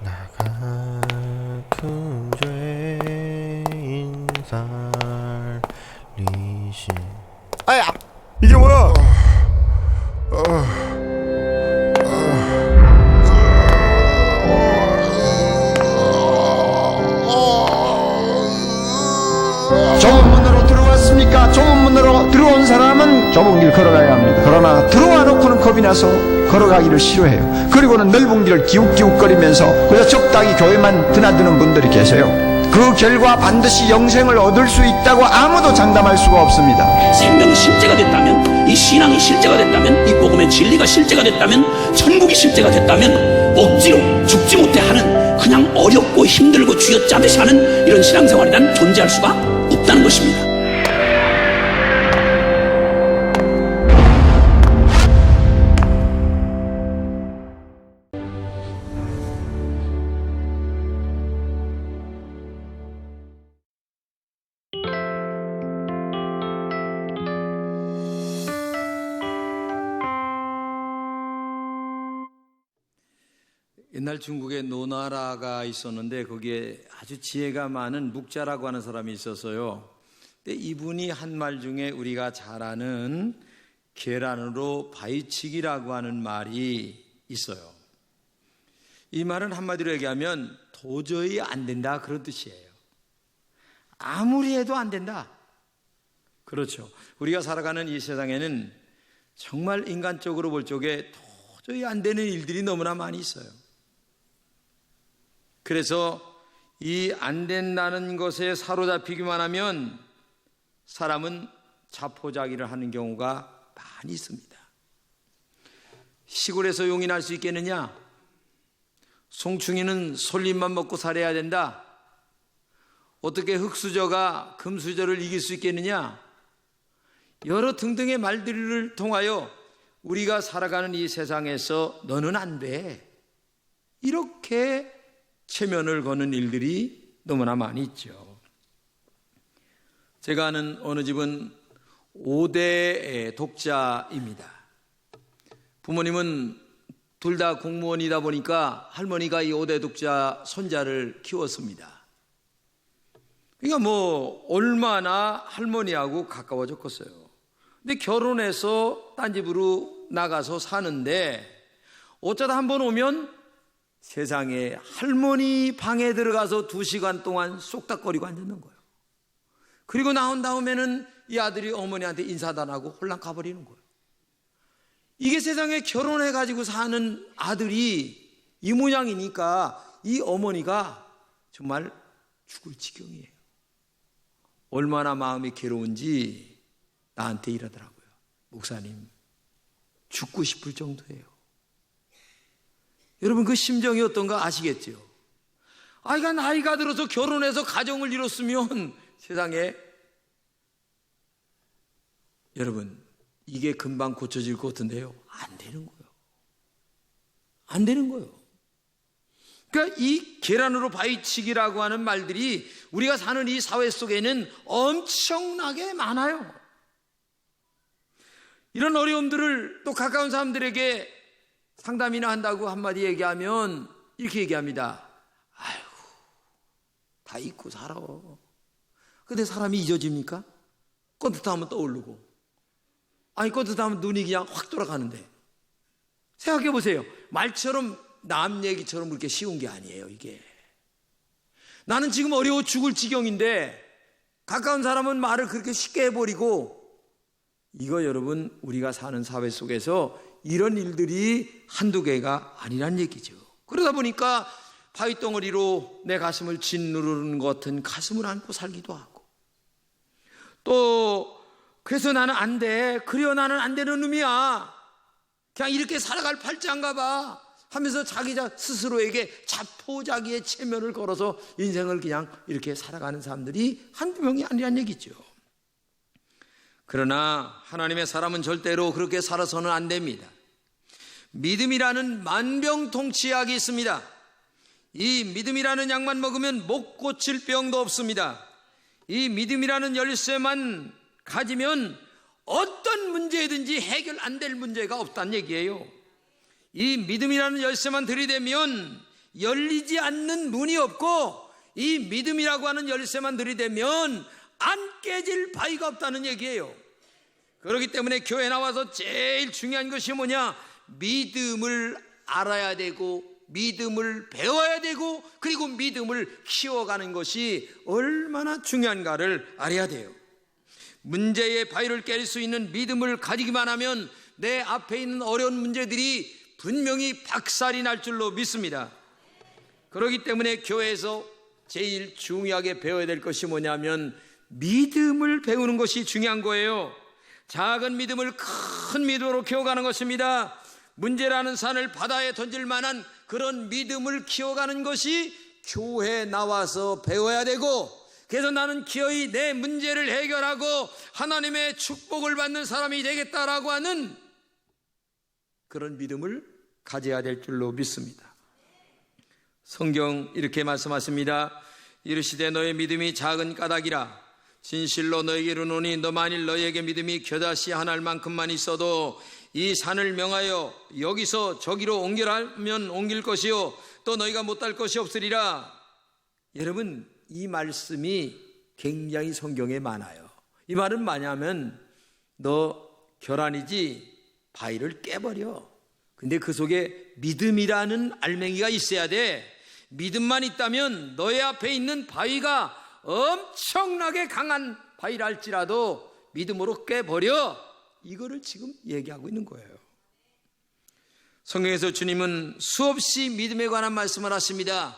나 같은 죄인 살리신. 아야, 이게 뭐야? 좁은 문으로 들어왔습니까? 좁은 문으로 들어온 사람은 좁은 길 걸어가야 합니다. 그러나 들어와 놓고는 겁이 나서 걸어가기를 싫어해요. 그리고는 넓은 길을 기웃기웃거리면서 그래서 적당히 교회만 드나드는 분들이 계세요. 그 결과 반드시 영생을 얻을 수 있다고 아무도 장담할 수가 없습니다. 생명이 실제가 됐다면, 이 신앙이 실제가 됐다면, 이 복음의 진리가 실제가 됐다면, 천국이 실제가 됐다면 억지로 죽지 못해 하는, 그냥 어렵고 힘들고 쥐어짜듯이 하는 이런 신앙생활이 난 존재할 수가 없다는 것입니다. 옛날 중국에 노나라가 있었는데 거기에 아주 지혜가 많은 묵자라고 하는 사람이 있었어요. 근데 이분이 한 말 중에 우리가 잘 아는 계란으로 바위치기라고 하는 말이 있어요. 이 말은 한마디로 얘기하면 도저히 안 된다, 그런 뜻이에요. 아무리 해도 안 된다. 그렇죠. 우리가 살아가는 이 세상에는 정말 인간적으로 볼 적에 도저히 안 되는 일들이 너무나 많이 있어요. 그래서 이 안 된다는 것에 사로잡히기만 하면 사람은 자포자기를 하는 경우가 많이 있습니다. 시골에서 용인할 수 있겠느냐? 송충이는 솔잎만 먹고 살아야 된다. 어떻게 흙수저가 금수저를 이길 수 있겠느냐? 여러 등등의 말들을 통하여 우리가 살아가는 이 세상에서 너는 안 돼, 이렇게 체면을 거는 일들이 너무나 많이 있죠. 제가 아는 어느 집은 5대 독자입니다. 부모님은 둘 다 공무원이다 보니까 할머니가 이 5대 독자 손자를 키웠습니다. 그러니까 뭐 얼마나 할머니하고 가까워졌겠어요. 근데 결혼해서 딴 집으로 나가서 사는데 어쩌다 한 번 오면 세상에 할머니 방에 들어가서 2시간 동안 쏙닥거리고 앉았는 거예요. 그리고 나온 다음에는 이 아들이 어머니한테 인사도 안 하고 홀랑 가버리는 거예요. 이게 세상에 결혼해가지고 사는 아들이 이 모양이니까 이 어머니가 정말 죽을 지경이에요. 얼마나 마음이 괴로운지 나한테 이러더라고요. 목사님, 죽고 싶을 정도예요. 여러분, 그 심정이 어떤가 아시겠죠? 아이가 나이가 들어서 결혼해서 가정을 이뤘으면 세상에, 여러분, 이게 금방 고쳐질 것 같은데요, 안 되는 거예요. 안 되는 거예요. 그러니까 이 계란으로 바위치기라고 하는 말들이 우리가 사는 이 사회 속에는 엄청나게 많아요. 이런 어려움들을 또 가까운 사람들에게 상담이나 한다고 한마디 얘기하면 이렇게 얘기합니다. 아이고, 다 잊고 살아. 근데 사람이 잊어집니까? 껐듯하면 떠오르고, 아니 껐듯하면 눈이 그냥 확 돌아가는데. 생각해 보세요. 말처럼 남 얘기처럼 그렇게 쉬운 게 아니에요. 이게 나는 지금 어려워 죽을 지경인데 가까운 사람은 말을 그렇게 쉽게 해버리고, 이거 여러분, 우리가 사는 사회 속에서 이런 일들이 한두 개가 아니란 얘기죠. 그러다 보니까 바위덩어리로 내 가슴을 짓누르는 것 같은 가슴을 안고 살기도 하고, 또 그래서 나는 안 돼, 그래요 나는 안 되는 놈이야, 그냥 이렇게 살아갈 팔자인가 봐 하면서 자기 스스로에게 자포자기의 체면을 걸어서 인생을 그냥 이렇게 살아가는 사람들이 한두 명이 아니란 얘기죠. 그러나 하나님의 사람은 절대로 그렇게 살아서는 안 됩니다. 믿음이라는 만병통치약이 있습니다. 이 믿음이라는 약만 먹으면 못 고칠 병도 없습니다. 이 믿음이라는 열쇠만 가지면 어떤 문제든지 해결 안 될 문제가 없다는 얘기예요. 이 믿음이라는 열쇠만 들이대면 열리지 않는 문이 없고 이 믿음이라고 하는 열쇠만 들이대면 안 깨질 바위가 없다는 얘기예요. 그렇기 때문에 교회 나와서 제일 중요한 것이 뭐냐? 믿음을 알아야 되고 믿음을 배워야 되고 그리고 믿음을 키워가는 것이 얼마나 중요한가를 알아야 돼요. 문제의 바위를 깰 수 있는 믿음을 가지기만 하면 내 앞에 있는 어려운 문제들이 분명히 박살이 날 줄로 믿습니다. 그렇기 때문에 교회에서 제일 중요하게 배워야 될 것이 뭐냐면 믿음을 배우는 것이 중요한 거예요. 작은 믿음을 큰 믿음으로 키워가는 것입니다. 문제라는 산을 바다에 던질 만한 그런 믿음을 키워가는 것이 교회에 나와서 배워야 되고, 그래서 나는 기어이 내 문제를 해결하고 하나님의 축복을 받는 사람이 되겠다라고 하는 그런 믿음을 가져야 될 줄로 믿습니다. 성경 이렇게 말씀하십니다. 이르시되 너의 믿음이 작은 까닭이라 진실로 너에게 이르노니 너 만일 너에게 믿음이 겨자씨 한 알만큼만 있어도 이 산을 명하여 여기서 저기로 옮기라면 옮길 것이요 또 너희가 못할 것이 없으리라. 여러분, 이 말씀이 굉장히 성경에 많아요. 이 말은 뭐냐면 너 결안이지 바위를 깨버려. 근데 그 속에 믿음이라는 알맹이가 있어야 돼. 믿음만 있다면 너의 앞에 있는 바위가 엄청나게 강한 바위라 할지라도 믿음으로 깨버려. 이거를 지금 얘기하고 있는 거예요. 성경에서 주님은 수없이 믿음에 관한 말씀을 하십니다.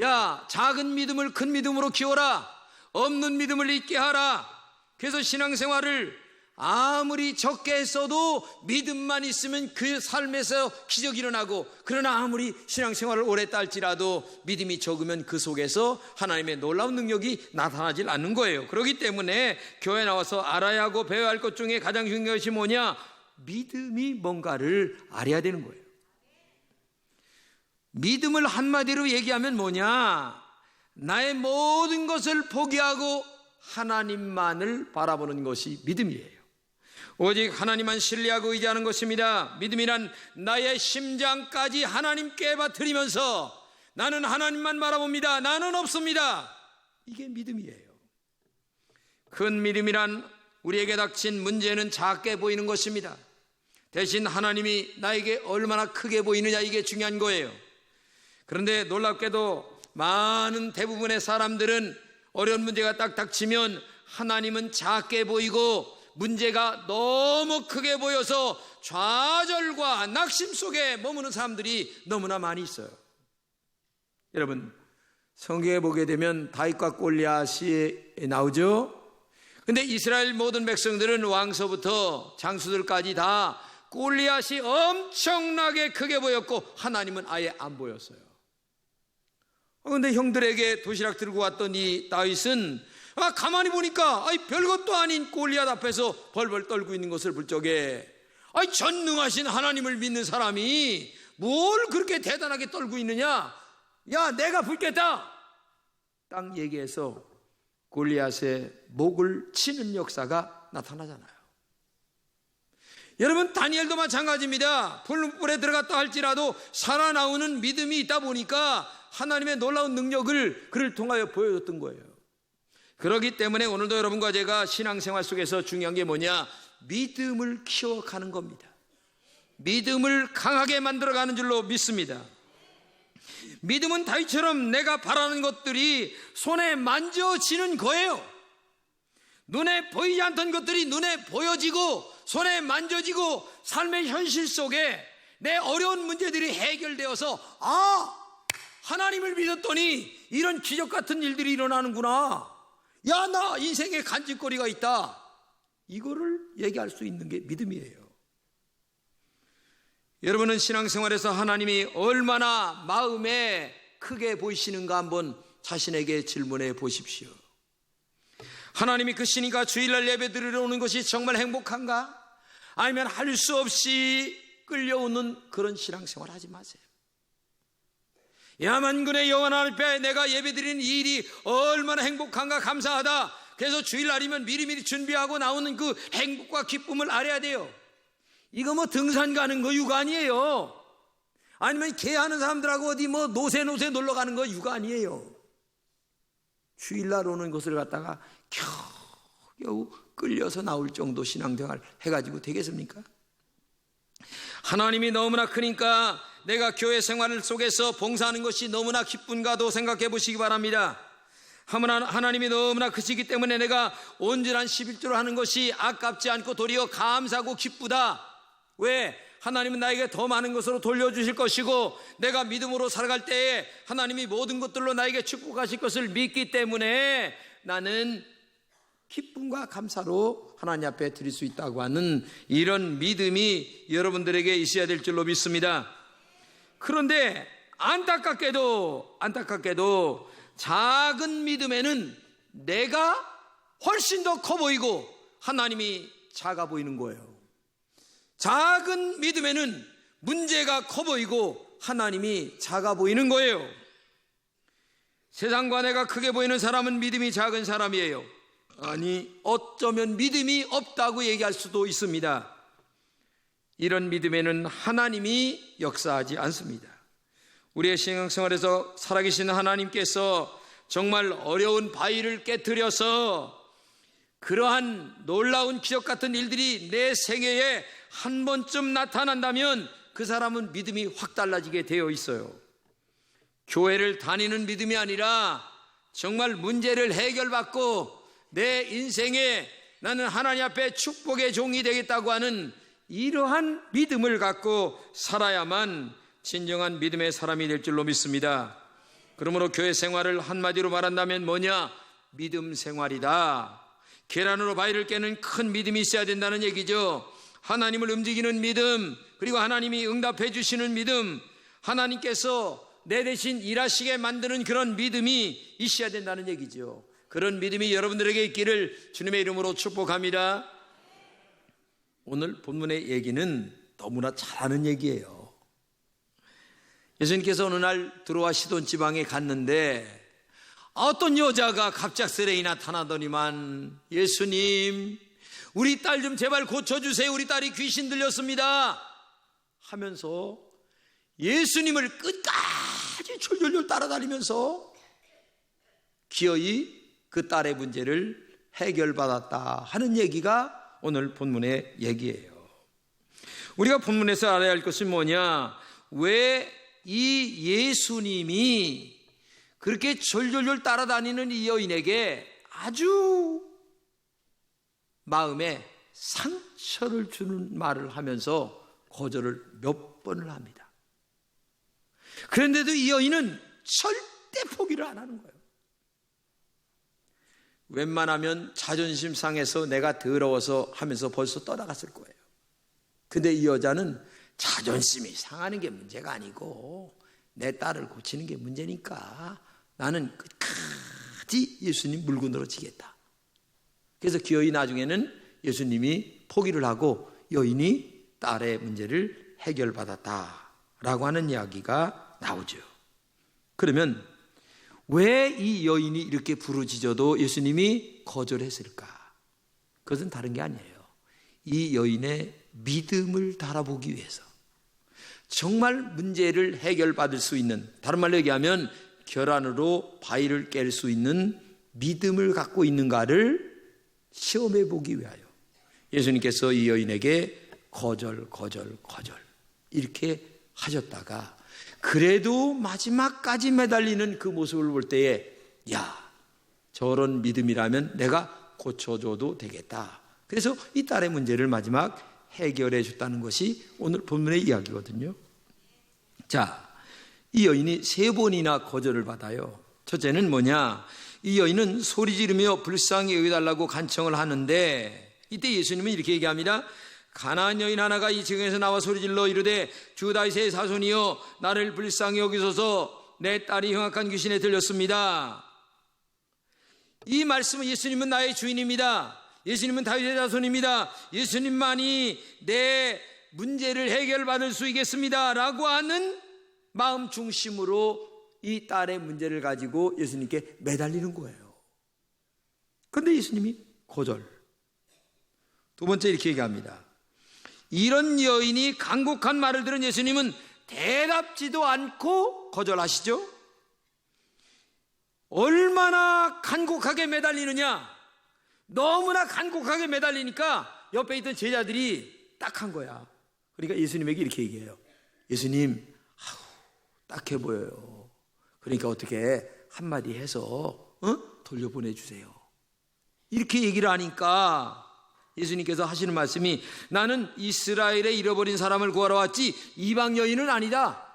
야, 작은 믿음을 큰 믿음으로 키워라. 없는 믿음을 있게 하라. 그래서 신앙생활을 아무리 적게 했어도 믿음만 있으면 그 삶에서 기적이 일어나고, 그러나 아무리 신앙생활을 오래 했다 할지라도 믿음이 적으면 그 속에서 하나님의 놀라운 능력이 나타나질 않는 거예요. 그렇기 때문에 교회 나와서 알아야 하고 배워야 할 것 중에 가장 중요한 것이 뭐냐? 믿음이 뭔가를 알아야 되는 거예요. 믿음을 한마디로 얘기하면 뭐냐? 나의 모든 것을 포기하고 하나님만을 바라보는 것이 믿음이에요. 오직 하나님만 신뢰하고 의지하는 것입니다. 믿음이란 나의 심장까지 하나님께 바트리면서 나는 하나님만 바라봅니다. 나는 없습니다. 이게 믿음이에요. 큰 믿음이란 우리에게 닥친 문제는 작게 보이는 것입니다. 대신 하나님이 나에게 얼마나 크게 보이느냐, 이게 중요한 거예요. 그런데 놀랍게도 많은 대부분의 사람들은 어려운 문제가 딱 닥치면 하나님은 작게 보이고 문제가 너무 크게 보여서 좌절과 낙심 속에 머무는 사람들이 너무나 많이 있어요. 여러분, 성경에 보게 되면 다윗과 골리앗이 나오죠. 근데 이스라엘 모든 백성들은 왕서부터 장수들까지 다 골리앗이 엄청나게 크게 보였고 하나님은 아예 안 보였어요. 그런데 형들에게 도시락 들고 왔던 이 다윗은 가만히 보니까 별것도 아닌 골리앗 앞에서 벌벌 떨고 있는 것을 볼 적에 전능하신 하나님을 믿는 사람이 뭘 그렇게 대단하게 떨고 있느냐? 야, 내가 붙겠다! 딱 얘기해서 골리앗의 목을 치는 역사가 나타나잖아요. 여러분, 다니엘도 마찬가지입니다. 불문불에 들어갔다 할지라도 살아나오는 믿음이 있다 보니까 하나님의 놀라운 능력을 그를 통하여 보여줬던 거예요. 그렇기 때문에 오늘도 여러분과 제가 신앙생활 속에서 중요한 게 뭐냐? 믿음을 키워가는 겁니다. 믿음을 강하게 만들어가는 줄로 믿습니다. 믿음은 다윗처럼 내가 바라는 것들이 손에 만져지는 거예요. 눈에 보이지 않던 것들이 눈에 보여지고 손에 만져지고 삶의 현실 속에 내 어려운 문제들이 해결되어서 하나님을 믿었더니 이런 기적 같은 일들이 일어나는구나. 야, 나 인생에 간직거리가 있다. 이거를 얘기할 수 있는 게 믿음이에요. 여러분은 신앙생활에서 하나님이 얼마나 마음에 크게 보이시는가 한번 자신에게 질문해 보십시오. 하나님이 크시니까 주일날 예배 드리러 오는 것이 정말 행복한가? 아니면 할 수 없이 끌려오는 그런 신앙생활 하지 마세요. 야만군의 여호와 하나님 앞에 내가 예배드리는 이 일이 얼마나 행복한가, 감사하다. 그래서 주일날이면 미리미리 준비하고 나오는 그 행복과 기쁨을 알아야 돼요. 이거 뭐 등산 가는 거 육아니에요. 아니면 개하는 사람들하고 어디 뭐 노세 놀러 가는 거 육아 아니에요. 주일날 오는 곳을 갖다가 겨우 끌려서 나올 정도 신앙생활 해가지고 되겠습니까? 하나님이 너무나 크니까 내가 교회 생활 속에서 봉사하는 것이 너무나 기쁜가도 생각해 보시기 바랍니다. 하나님이 너무나 크시기 때문에 내가 온전한 11조를 하는 것이 아깝지 않고 도리어 감사하고 기쁘다. 왜? 하나님은 나에게 더 많은 것으로 돌려주실 것이고 내가 믿음으로 살아갈 때에 하나님이 모든 것들로 나에게 축복하실 것을 믿기 때문에 나는 기쁨과 감사로 하나님 앞에 드릴 수 있다고 하는 이런 믿음이 여러분들에게 있어야 될 줄로 믿습니다. 그런데 안타깝게도 작은 믿음에는 내가 훨씬 더 커 보이고 하나님이 작아 보이는 거예요. 작은 믿음에는 문제가 커 보이고 하나님이 작아 보이는 거예요. 세상과 내가 크게 보이는 사람은 믿음이 작은 사람이에요. 아니, 어쩌면 믿음이 없다고 얘기할 수도 있습니다. 이런 믿음에는 하나님이 역사하지 않습니다. 우리의 신앙생활에서 살아계신 하나님께서 정말 어려운 바위를 깨트려서 그러한 놀라운 기적 같은 일들이 내 생애에 한 번쯤 나타난다면 그 사람은 믿음이 확 달라지게 되어 있어요. 교회를 다니는 믿음이 아니라 정말 문제를 해결받고 내 인생에 나는 하나님 앞에 축복의 종이 되겠다고 하는 이러한 믿음을 갖고 살아야만 진정한 믿음의 사람이 될 줄로 믿습니다. 그러므로 교회 생활을 한마디로 말한다면 뭐냐? 믿음 생활이다. 계란으로 바위를 깨는 큰 믿음이 있어야 된다는 얘기죠. 하나님을 움직이는 믿음, 그리고 하나님이 응답해 주시는 믿음, 하나님께서 내 대신 일하시게 만드는 그런 믿음이 있어야 된다는 얘기죠. 그런 믿음이 여러분들에게 있기를 주님의 이름으로 축복합니다. 오늘 본문의 얘기는 너무나 잘하는 얘기예요. 예수님께서 어느 날 드로아 시돈 지방에 갔는데 어떤 여자가 갑작스레 나타나더니만, 예수님, 우리 딸 좀 제발 고쳐주세요. 우리 딸이 귀신 들렸습니다 하면서 예수님을 끝까지 졸졸졸 따라다니면서 기어이 그 딸의 문제를 해결받았다 하는 얘기가 오늘 본문의 얘기예요. 우리가 본문에서 알아야 할 것은 뭐냐? 왜 이 예수님이 그렇게 졸졸졸 따라다니는 이 여인에게 아주 마음에 상처를 주는 말을 하면서 거절을 몇 번을 합니다. 그런데도 이 여인은 절대 포기를 안 하는 거예요. 웬만하면 자존심 상해서 내가 더러워서 하면서 벌써 떠나갔을 거예요. 근데 이 여자는 자존심이 상하는 게 문제가 아니고 내 딸을 고치는 게 문제니까 나는 끝까지 예수님 물고 늘어지겠다. 그래서 기어이 나중에는 예수님이 포기를 하고 여인이 딸의 문제를 해결받았다라고 하는 이야기가 나오죠. 그러면 왜 이 여인이 이렇게 부르짖어도 예수님이 거절했을까? 그것은 다른 게 아니에요. 이 여인의 믿음을 달아보기 위해서, 정말 문제를 해결받을 수 있는, 다른 말로 얘기하면 결안으로 바위를 깰 수 있는 믿음을 갖고 있는가를 시험해 보기 위하여 예수님께서 이 여인에게 거절 이렇게 하셨다가, 그래도 마지막까지 매달리는 그 모습을 볼 때에, 야, 저런 믿음이라면 내가 고쳐줘도 되겠다. 그래서 이 딸의 문제를 마지막 해결해 줬다는 것이 오늘 본문의 이야기거든요. 자, 이 여인이 3번이나 거절을 받아요. 첫째는 뭐냐? 이 여인은 소리 지르며 불쌍히 여겨달라고 간청을 하는데, 이때 예수님은 이렇게 얘기합니다. 가나안 여인 하나가 이 지경에서 나와 소리질러 이르되, 주 다윗의 자손이여 나를 불쌍히 여기소서, 내 딸이 흉악한 귀신에 들렸습니다. 이 말씀은 예수님은 나의 주인입니다. 예수님은 다윗의 자손입니다. 예수님만이 내 문제를 해결받을 수 있겠습니다 라고 하는 마음 중심으로 이 딸의 문제를 가지고 예수님께 매달리는 거예요. 그런데 예수님이 거절. 두 번째 이렇게 얘기합니다. 이런 여인이 간곡한 말을 들은 예수님은 대답지도 않고 거절하시죠? 얼마나 간곡하게 매달리느냐? 너무나 간곡하게 매달리니까 옆에 있던 제자들이 딱한 거야. 그러니까 예수님에게 이렇게 얘기해요. 예수님, 딱해 보여요. 그러니까 어떻게 한마디 해서 돌려보내주세요. 이렇게 얘기를 하니까 예수님께서 하시는 말씀이, 나는 이스라엘에 잃어버린 사람을 구하러 왔지 이방 여인은 아니다.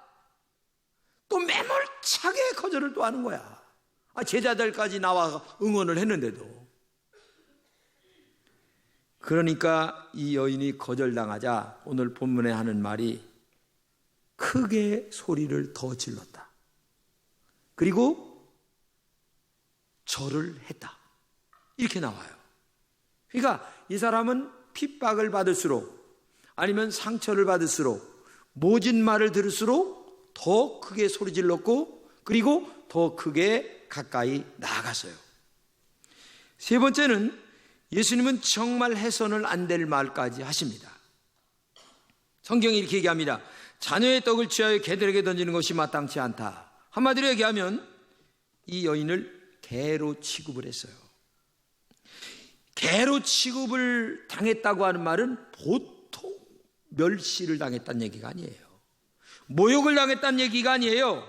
또 매몰차게 거절을 또 하는 거야. 제자들까지 나와 응원을 했는데도. 그러니까 이 여인이 거절당하자 오늘 본문에 하는 말이, 크게 소리를 더 질렀다. 그리고 절을 했다. 이렇게 나와요. 그러니까 이 사람은 핍박을 받을수록, 아니면 상처를 받을수록, 모진 말을 들을수록 더 크게 소리 질렀고, 그리고 더 크게 가까이 나아갔어요. 세 번째는 예수님은 정말 해서는 안 될 말까지 하십니다. 성경이 이렇게 얘기합니다. 자녀의 떡을 취하여 개들에게 던지는 것이 마땅치 않다. 한마디로 얘기하면 이 여인을 개로 취급을 했어요. 개로 취급을 당했다고 하는 말은 보통 멸시를 당했다는 얘기가 아니에요. 모욕을 당했다는 얘기가 아니에요.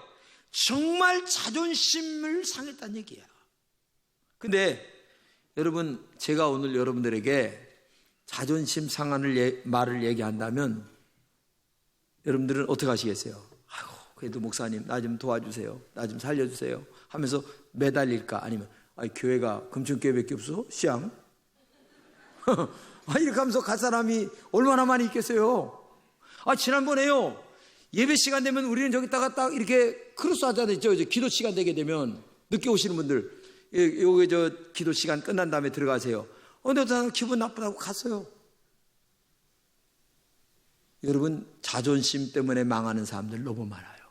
정말 자존심을 상했다는 얘기야. 근데 여러분, 제가 오늘 여러분들에게 자존심 상하는 말을 얘기한다면 여러분들은 어떻게 하시겠어요? 아이고, 그래도 목사님 나 좀 도와주세요, 나 좀 살려주세요 하면서 매달릴까? 아니면 교회가 금천교회밖에 없어? 시앙? 이렇게 하면서 갈 사람이 얼마나 많이 있겠어요? 지난번에요, 예배 시간 되면 우리는 저기다가 딱 이렇게 크로스 하잖아요. 이제 기도 시간 되게 되면 늦게 오시는 분들, 요게 기도 시간 끝난 다음에 들어가세요. 근데 어떤 사람 기분 나쁘다고 갔어요. 여러분, 자존심 때문에 망하는 사람들 너무 많아요.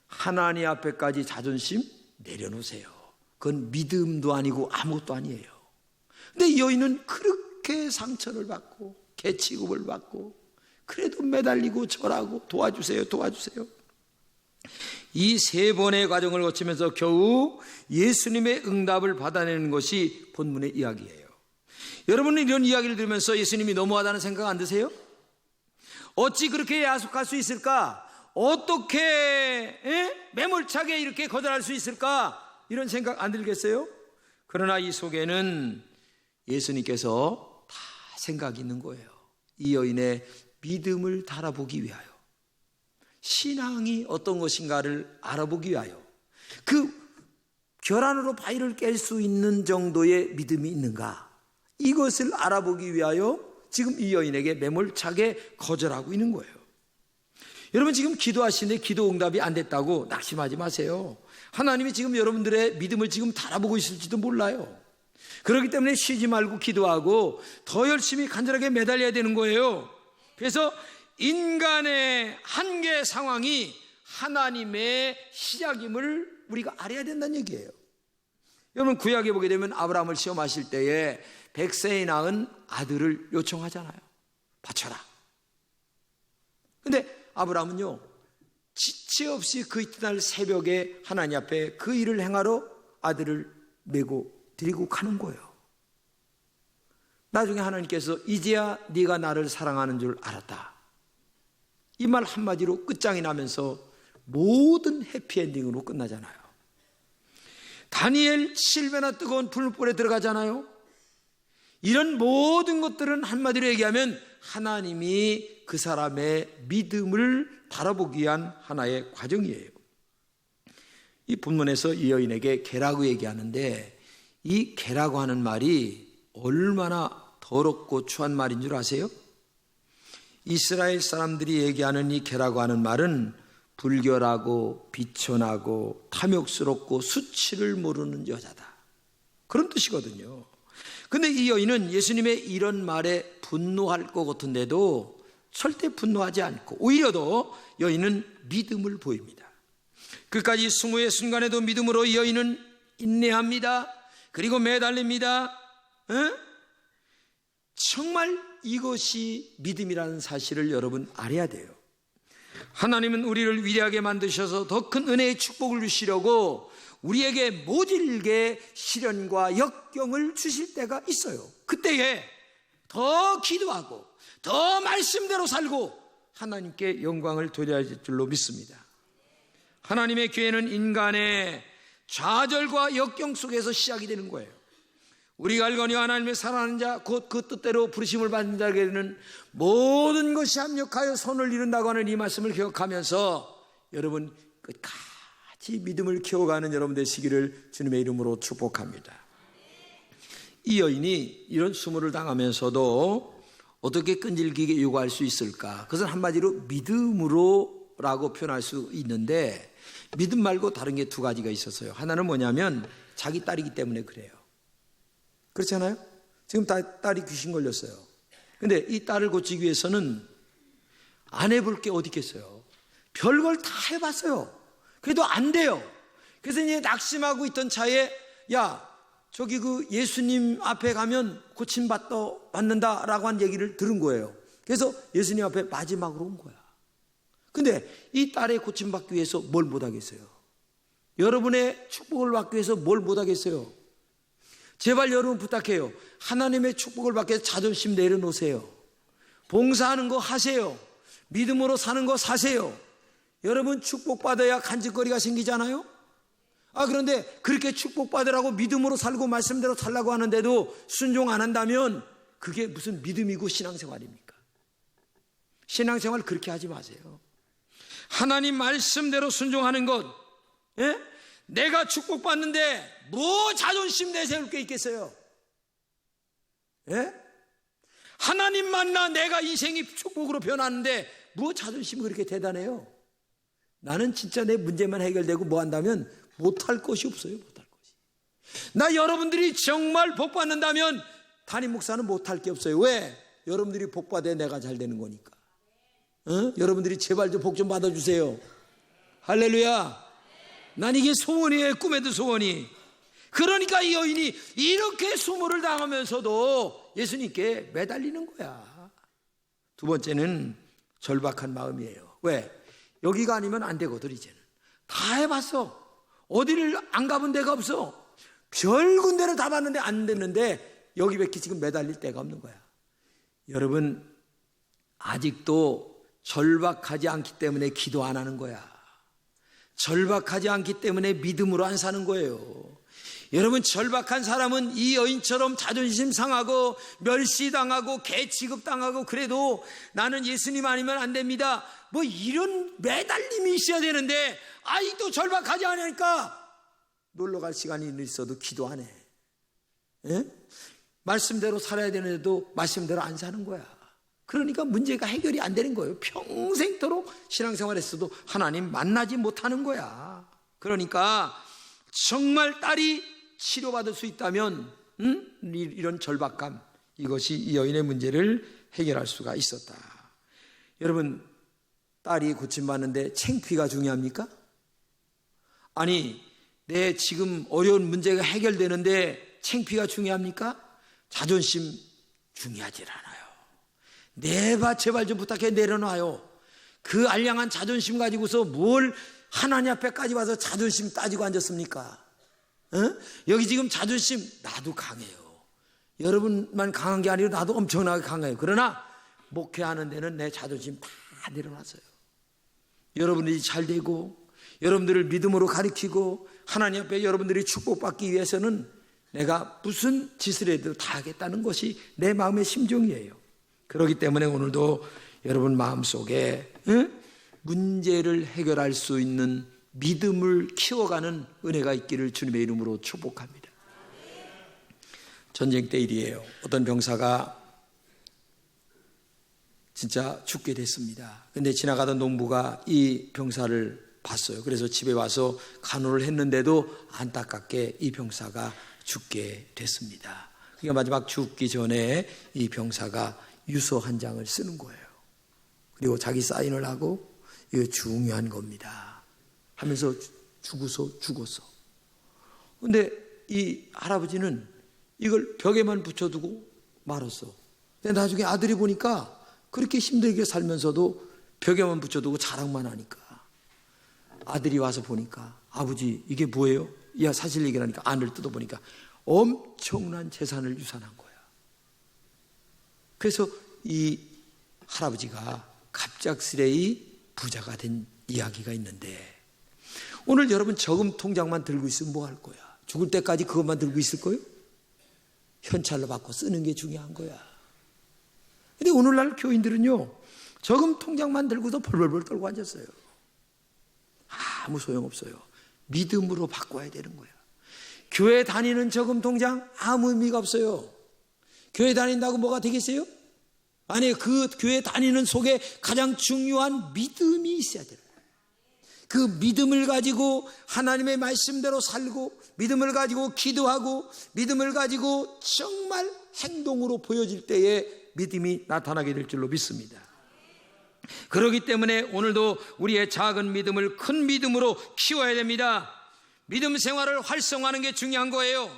하나님 앞에까지 자존심 내려놓으세요. 그건 믿음도 아니고 아무것도 아니에요. 근데 이 여인은 그렇게 상처를 받고 개취급을 받고 그래도 매달리고 절하고 도와주세요, 도와주세요. 이 세 번의 과정을 거치면서 겨우 예수님의 응답을 받아내는 것이 본문의 이야기예요. 여러분은 이런 이야기를 들으면서 예수님이 너무하다는 생각 안 드세요? 어찌 그렇게 야속할 수 있을까? 어떻게 매몰차게 이렇게 거절할 수 있을까? 이런 생각 안 들겠어요? 그러나 이 속에는 예수님께서 다 생각이 있는 거예요. 이 여인의 믿음을 달아보기 위하여, 신앙이 어떤 것인가를 알아보기 위하여, 그 결안으로 바위를 깰 수 있는 정도의 믿음이 있는가, 이것을 알아보기 위하여 지금 이 여인에게 매몰차게 거절하고 있는 거예요. 여러분, 지금 기도하시는데 기도 응답이 안 됐다고 낙심하지 마세요. 하나님이 지금 여러분들의 믿음을 지금 달아보고 있을지도 몰라요. 그렇기 때문에 쉬지 말고 기도하고 더 열심히 간절하게 매달려야 되는 거예요. 그래서 인간의 한계 상황이 하나님의 시작임을 우리가 알아야 된다는 얘기예요. 여러분, 구약에 보게 되면 아브라함을 시험하실 때에 100세에 낳은 아들을 요청하잖아요. 바쳐라. 근데 아브라함은요, 지체 없이 그 이튿날 새벽에 하나님 앞에 그 일을 행하러 아들을 메고 드리고 가는 거예요. 나중에 하나님께서 이제야 네가 나를 사랑하는 줄 알았다, 이 말 한마디로 끝장이 나면서 모든 해피엔딩으로 끝나잖아요. 다니엘 7배나 뜨거운 불불에 들어가잖아요. 이런 모든 것들은 한마디로 얘기하면 하나님이 그 사람의 믿음을 달아보기 위한 하나의 과정이에요. 이 본문에서 이 여인에게 개라고 얘기하는데, 이 개라고 하는 말이 얼마나 더럽고 추한 말인 줄 아세요? 이스라엘 사람들이 얘기하는 이 개라고 하는 말은 불결하고 비천하고 탐욕스럽고 수치를 모르는 여자다, 그런 뜻이거든요. 근데 이 여인은 예수님의 이런 말에 분노할 것 같은데도 절대 분노하지 않고 오히려 더 여인은 믿음을 보입니다. 끝까지 수모의 순간에도 믿음으로 이 여인은 인내합니다. 그리고 매달립니다. 정말 이것이 믿음이라는 사실을 여러분 알아야 돼요. 하나님은 우리를 위대하게 만드셔서 더 큰 은혜의 축복을 주시려고 우리에게 모질게 시련과 역경을 주실 때가 있어요. 그때에 더 기도하고 더 말씀대로 살고 하나님께 영광을 돌려야 할 줄로 믿습니다. 하나님의 교회는 인간의 좌절과 역경 속에서 시작이 되는 거예요. 우리가 알거니 하나님의 사랑하는 자 곧 그 뜻대로 부르심을 받는 자에게는 모든 것이 합력하여 선을 이룬다고 하는 이 말씀을 기억하면서 여러분 끝까지 믿음을 키워가는 여러분 되시기를 주님의 이름으로 축복합니다. 이 여인이 이런 수모를 당하면서도 어떻게 끈질기게 요구할 수 있을까? 그것은 한마디로 믿음으로라고 표현할 수 있는데 믿음 말고 다른 게 두 가지가 있었어요. 하나는 뭐냐면 자기 딸이기 때문에 그래요. 그렇잖아요? 지금 딸이 귀신 걸렸어요. 근데 이 딸을 고치기 위해서는 안 해볼 게 어디 있겠어요? 별걸 다 해봤어요. 그래도 안 돼요. 그래서 이제 낙심하고 있던 차에 야, 저기 그 예수님 앞에 가면 고침받는다라고 한 얘기를 들은 거예요. 그래서 예수님 앞에 마지막으로 온 거야. 근데 이 딸의 고침받기 위해서 뭘 못하겠어요? 여러분의 축복을 받기 위해서 뭘 못하겠어요? 제발 여러분 부탁해요. 하나님의 축복을 받기 위해서 자존심 내려놓으세요. 봉사하는 거 하세요. 믿음으로 사는 거 사세요. 여러분 축복받아야 간직거리가 생기잖아요. 그런데 그렇게 축복받으라고 믿음으로 살고 말씀대로 살라고 하는데도 순종 안 한다면 그게 무슨 믿음이고 신앙생활입니까? 신앙생활 그렇게 하지 마세요. 하나님 말씀대로 순종하는 것, 예? 내가 축복받는데 뭐 자존심 내세울 게 있겠어요? 예? 하나님 만나 내가 인생이 축복으로 변하는데 뭐 자존심이 그렇게 대단해요? 나는 진짜 내 문제만 해결되고 뭐 한다면 못할 것이 없어요. 못할 것이. 나 여러분들이 정말 복 받는다면 담임 목사는 못할 게 없어요. 왜? 여러분들이 복 받아야 내가 잘 되는 거니까. 여러분들이 제발 좀 복 좀 받아주세요. 할렐루야. 난 이게 소원이에요. 꿈에도 소원이. 그러니까 이 여인이 이렇게 수모를 당하면서도 예수님께 매달리는 거야. 두 번째는 절박한 마음이에요. 왜? 여기가 아니면 안 되거든. 이제는 다 해봤어. 어디를 안 가본 데가 없어. 별 군데를 다 봤는데 안 됐는데 여기밖에 지금 매달릴 데가 없는 거야. 여러분 아직도 절박하지 않기 때문에 기도 안 하는 거야. 절박하지 않기 때문에 믿음으로 안 사는 거예요. 여러분 절박한 사람은 이 여인처럼 자존심 상하고 멸시당하고 개 취급당하고 그래도 나는 예수님 아니면 안 됩니다. 뭐 이런 매달림이 있어야 되는데 아직도 절박하지 않으니까 놀러갈 시간이 있어도 기도 안 해. 예? 말씀대로 살아야 되는데도 말씀대로 안 사는 거야. 그러니까 문제가 해결이 안 되는 거예요. 평생토록 신앙생활에서도 하나님 만나지 못하는 거야. 그러니까 정말 딸이 치료받을 수 있다면 이런 절박감, 이것이 이 여인의 문제를 해결할 수가 있었다. 여러분 딸이 고침받는데 창피가 중요합니까? 아니 내 지금 어려운 문제가 해결되는데 창피가 중요합니까? 자존심 중요하지 않아요. 제발 좀 부탁해 내려놔요. 그 알량한 자존심 가지고서 뭘 하나님 앞에까지 와서 자존심 따지고 앉았습니까? 여기 지금 자존심 나도 강해요. 여러분만 강한 게 아니라 나도 엄청나게 강해요. 그러나 목회하는 데는 내 자존심 다 내려놨어요. 여러분들이 잘 되고 여러분들을 믿음으로 가리키고 하나님 앞에 여러분들이 축복받기 위해서는 내가 무슨 짓을 해도 다 하겠다는 것이 내 마음의 심정이에요. 그렇기 때문에 오늘도 여러분 마음속에 문제를 해결할 수 있는 믿음을 키워가는 은혜가 있기를 주님의 이름으로 축복합니다. 전쟁 때 일이에요. 어떤 병사가 진짜 죽게 됐습니다. 근데 지나가던 농부가 이 병사를 봤어요. 그래서 집에 와서 간호를 했는데도 안타깝게 이 병사가 죽게 됐습니다. 그러니까 마지막 죽기 전에 이 병사가 유서 한 장을 쓰는 거예요. 그리고 자기 사인을 하고 이거 중요한 겁니다 하면서 죽었어. 근데 이 할아버지는 이걸 벽에만 붙여두고 말았어. 근데 나중에 아들이 보니까 그렇게 힘들게 살면서도 벽에만 붙여두고 자랑만 하니까 아들이 와서 보니까 아버지 이게 뭐예요? 야 사실 얘기하니까 안을 뜯어보니까 엄청난 재산을 유산한 거야. 그래서 이 할아버지가 갑작스레 부자가 된 이야기가 있는데 오늘 여러분 저금 통장만 들고 있으면 뭐 할 거야? 죽을 때까지 그것만 들고 있을 거예요? 현찰로 받고 쓰는 게 중요한 거야. 근데 오늘날 교인들은요 저금 통장만 들고도 벌벌벌 떨고 앉았어요. 아무 소용없어요. 믿음으로 바꿔야 되는 거야. 교회 다니는 저금 통장 아무 의미가 없어요. 교회 다닌다고 뭐가 되겠어요? 아니 그 교회 다니는 속에 가장 중요한 믿음이 있어야 돼요. 그 믿음을 가지고 하나님의 말씀대로 살고 믿음을 가지고 기도하고 믿음을 가지고 정말 행동으로 보여질 때에 믿음이 나타나게 될 줄로 믿습니다. 그렇기 때문에 오늘도 우리의 작은 믿음을 큰 믿음으로 키워야 됩니다. 믿음 생활을 활성화하는 게 중요한 거예요.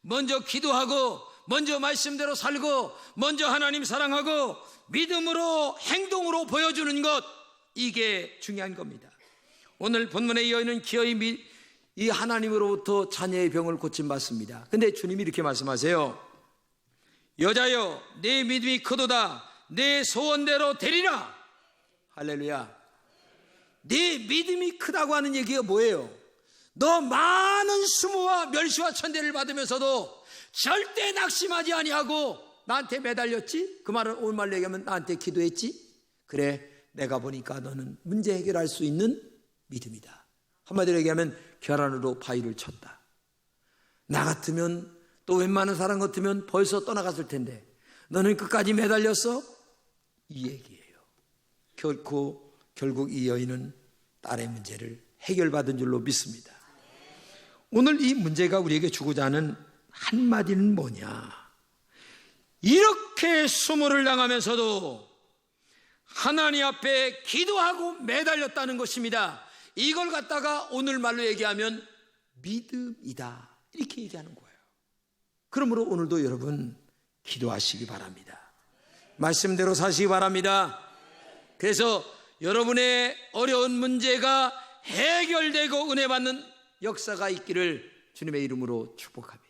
먼저 기도하고 먼저 말씀대로 살고 먼저 하나님 사랑하고 믿음으로 행동으로 보여주는 것, 이게 중요한 겁니다. 오늘 본문에 이어있는 기어이 이 하나님으로부터 자녀의 병을 고침받습니다. 근데 주님이 이렇게 말씀하세요. 여자여 내 믿음이 크도다 내 소원대로 되리라. 할렐루야. 네 믿음이 크다고 하는 얘기가 뭐예요? 너 많은 수모와 멸시와 천대를 받으면서도 절대 낙심하지 아니하고 나한테 매달렸지? 그 말은 오늘 말로 얘기하면 나한테 기도했지? 그래 내가 보니까 너는 문제 해결할 수 있는 믿음이다. 한마디로 얘기하면 결안으로 바위를 쳤다. 나 같으면 또 웬만한 사람 같으면 벌써 떠나갔을 텐데 너는 끝까지 매달렸어? 이 얘기예요. 결국 이 여인은 딸의 문제를 해결받은 줄로 믿습니다. 오늘 이 문제가 우리에게 주고자 하는 한마디는 뭐냐? 이렇게 수모를 당하면서도 하나님 앞에 기도하고 매달렸다는 것입니다. 이걸 갖다가 오늘 말로 얘기하면 믿음이다, 이렇게 얘기하는 거예요. 그러므로 오늘도 여러분 기도하시기 바랍니다. 말씀대로 사시기 바랍니다. 그래서 여러분의 어려운 문제가 해결되고 은혜 받는 역사가 있기를 주님의 이름으로 축복합니다.